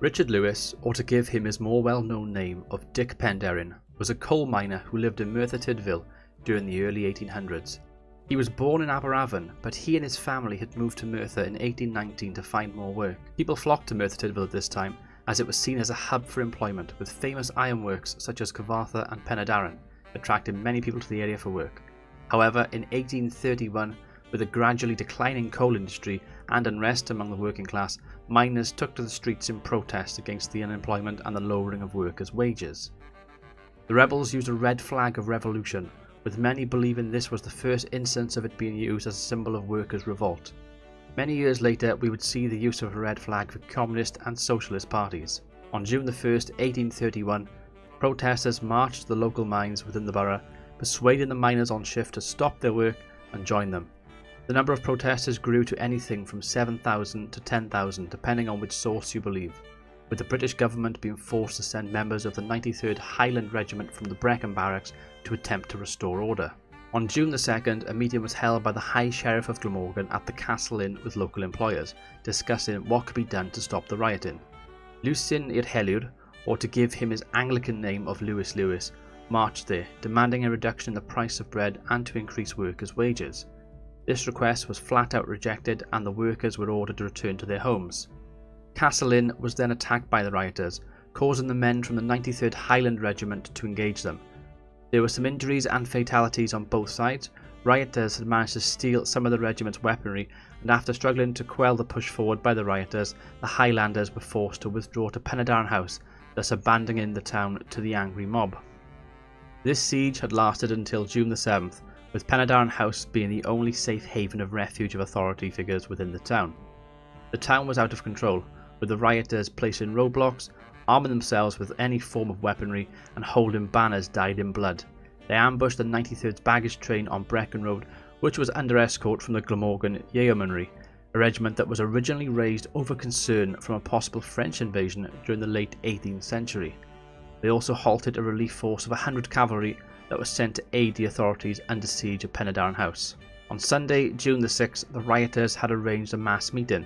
Richard Lewis, or to give him his more well-known name of Dic Penderyn, was a coal miner who lived in Merthyr Tydfil during the early 1800s. He was born in Aberavon, but he and his family had moved to Merthyr in 1819 to find more work. People flocked to Merthyr Tydfil at this time, as it was seen as a hub for employment, with famous ironworks such as Cyfarthfa and Penderyn attracting many people to the area for work. However, in 1831, with a gradually declining coal industry and unrest among the working class, miners took to the streets in protest against the unemployment and the lowering of workers' wages. The rebels used a red flag of revolution, with many believing this was the first instance of it being used as a symbol of workers' revolt. Many years later, we would see the use of a red flag for communist and socialist parties. On June 1, 1831, protesters marched to the local mines within the borough, persuading the miners on shift to stop their work and join them. The number of protesters grew to anything from 7,000 to 10,000, depending on which source you believe, with the British government being forced to send members of the 93rd Highland Regiment from the Brecon barracks to attempt to restore order. On June 2nd, a meeting was held by the High Sheriff of Glamorgan at the Castle Inn with local employers, discussing what could be done to stop the rioting. Lucien i'r Heliwr, or to give him his Anglican name of Lewis Lewis, marched there, demanding a reduction in the price of bread and to increase workers' wages. This request was flat out rejected and the workers were ordered to return to their homes. Castle Inn was then attacked by the rioters, causing the men from the 93rd Highland Regiment to engage them. There were some injuries and fatalities on both sides. Rioters had managed to steal some of the regiment's weaponry, and after struggling to quell the push forward by the rioters, the Highlanders were forced to withdraw to Penderyn House, thus abandoning the town to the angry mob. This siege had lasted until June 7th, with Penderyn House being the only safe haven of refuge of authority figures within the town. The town was out of control, with the rioters placing roadblocks, arming themselves with any form of weaponry, and holding banners dyed in blood. They ambushed the 93rd's baggage train on Brecon Road, which was under escort from the Glamorgan Yeomanry, a regiment that was originally raised over concern from a possible French invasion during the late 18th century. They also halted a relief force of 100 cavalry that was sent to aid the authorities under siege of Penderyn House. On Sunday, June 6th, the rioters had arranged a mass meeting.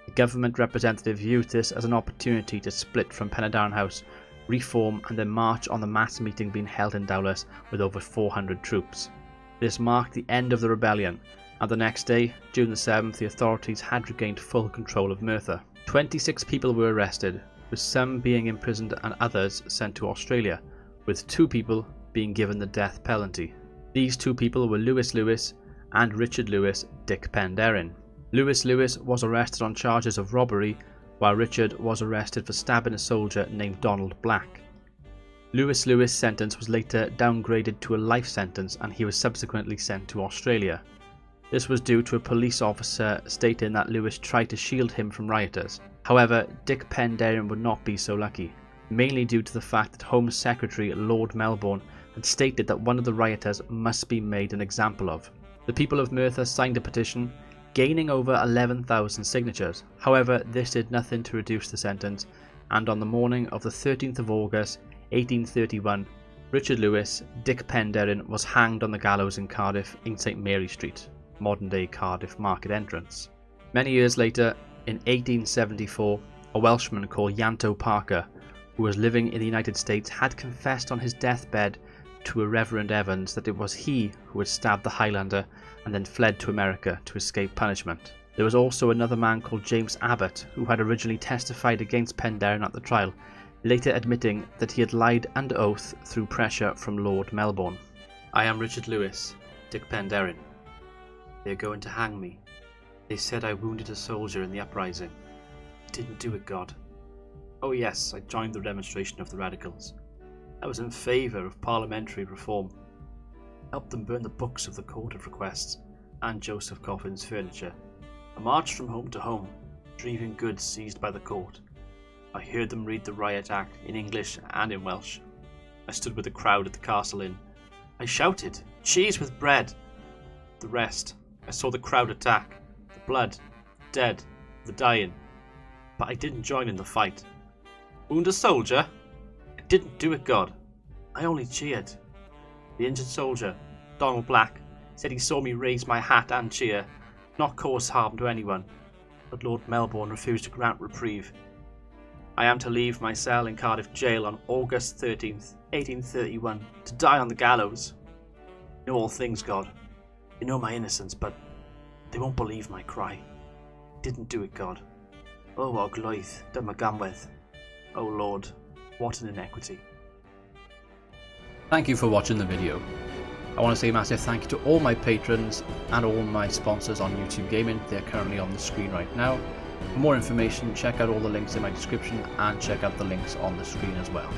The government representative used this as an opportunity to split from Penderyn House, reform and then march on the mass meeting being held in Dowlas with over 400 troops. This marked the end of the rebellion, and the next day, June 7th, the authorities had regained full control of Merthyr. 26 people were arrested, with some being imprisoned and others sent to Australia, with 2 people being given the death penalty. These 2 people were Lewis Lewis and Richard Lewis Dic Penderyn. Lewis Lewis was arrested on charges of robbery, while Richard was arrested for stabbing a soldier named Donald Black. Lewis Lewis' sentence was later downgraded to a life sentence and he was subsequently sent to Australia. This was due to a police officer stating that Lewis tried to shield him from rioters. However, Dic Penderyn would not be so lucky, mainly due to the fact that Home Secretary Lord Melbourne had stated that one of the rioters must be made an example of. The people of Merthyr signed a petition, gaining over 11,000 signatures. However, this did nothing to reduce the sentence, and on the morning of the 13th of August 1831, Richard Lewis, Dic Penderyn, was hanged on the gallows in Cardiff in St Mary Street, modern-day Cardiff Market entrance. Many years later, in 1874, a Welshman called Ianto Parker, who was living in the United States, had confessed on his deathbed to a Reverend Evans that it was he who had stabbed the Highlander and then fled to America to escape punishment. There was also another man called James Abbott, who had originally testified against Penderyn at the trial, later admitting that he had lied under oath through pressure from Lord Melbourne. I am Richard Lewis, Dic Penderyn. They are going to hang me. They said I wounded a soldier in the uprising. I didn't do it, God. Oh yes, I joined the demonstration of the radicals. I was in favour of parliamentary reform. Helped them burn the books of the Court of Requests and Joseph Coffin's furniture. I marched from home to home, retrieving goods seized by the court. I heard them read the Riot Act in English and in Welsh. I stood with the crowd at the Castle Inn. I shouted, "Cheese with bread!" The rest, I saw the crowd attack, the blood, the dead, the dying. But I didn't join in the fight. Wound a soldier? I didn't do it, God. I only cheered. The injured soldier, Donald Black, said he saw me raise my hat and cheer, not cause harm to anyone, but Lord Melbourne refused to grant reprieve. I am to leave my cell in Cardiff jail on August 13th, 1831, to die on the gallows. You know all things, God. You know my innocence, but they won't believe my cry. I didn't do it, God. Oh, what gloith, dyma gamwedd. Oh Lord, what an inequity. Thank you for watching the video. I want to say a massive thank you to all my patrons and all my sponsors on YouTube Gaming. They're currently on the screen right now. For more information, check out all the links in my description and check out the links on the screen as well.